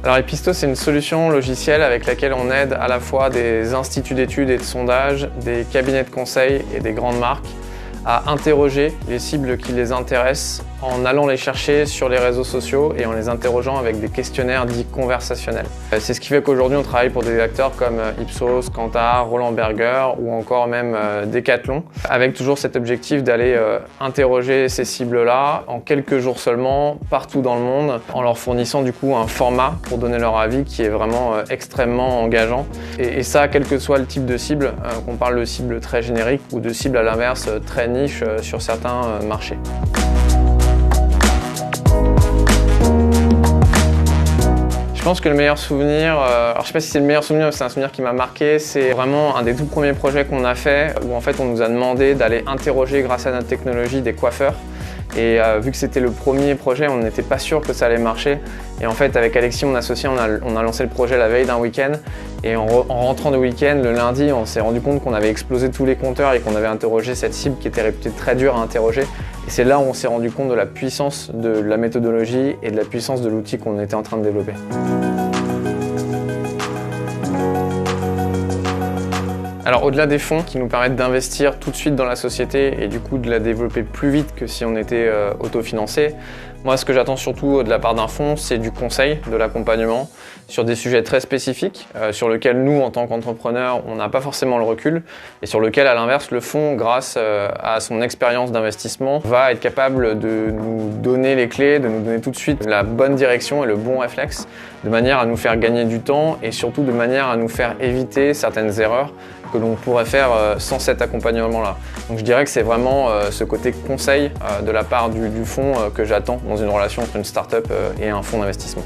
Alors Episto, c'est une solution logicielle avec laquelle on aide à la fois des instituts d'études et de sondage, des cabinets de conseil et des grandes marques à interroger les cibles qui les intéressent en allant les chercher sur les réseaux sociaux et en les interrogeant avec des questionnaires dits conversationnels. C'est ce qui fait qu'aujourd'hui on travaille pour des acteurs comme Ipsos, Kantar, Roland Berger ou encore même Decathlon, avec toujours cet objectif d'aller interroger ces cibles-là en quelques jours seulement, partout dans le monde, en leur fournissant du coup un format pour donner leur avis qui est vraiment extrêmement engageant. Et ça, quel que soit le type de cible, qu'on parle de cible très générique ou de cible à l'inverse très niche sur certains marchés. Je pense que le meilleur souvenir, alors je sais pas si c'est le meilleur souvenir, mais c'est un souvenir qui m'a marqué, c'est vraiment un des tout premiers projets qu'on a fait où en fait on nous a demandé d'aller interroger grâce à notre technologie des coiffeurs. Et vu que c'était le premier projet, on n'était pas sûr que ça allait marcher. Et en fait, avec Alexis, mon associé, on a lancé le projet la veille d'un week-end. Et en rentrant de week-end, le lundi, on s'est rendu compte qu'on avait explosé tous les compteurs et qu'on avait interrogé cette cible qui était réputée très dure à interroger. Et c'est là où on s'est rendu compte de la puissance de la méthodologie et de la puissance de l'outil qu'on était en train de développer. Alors au-delà des fonds qui nous permettent d'investir tout de suite dans la société et du coup de la développer plus vite que si on était autofinancé, moi ce que j'attends surtout de la part d'un fonds, c'est du conseil, de l'accompagnement sur des sujets très spécifiques sur lesquels nous en tant qu'entrepreneurs on n'a pas forcément le recul et sur lequel à l'inverse le fonds grâce à son expérience d'investissement va être capable de nous donner les clés, de nous donner tout de suite la bonne direction et le bon réflexe de manière à nous faire gagner du temps et surtout de manière à nous faire éviter certaines erreurs que l'on pourrait faire sans cet accompagnement-là. Donc je dirais que c'est vraiment ce côté conseil de la part du fonds que j'attends dans une relation entre une start-up et un fonds d'investissement.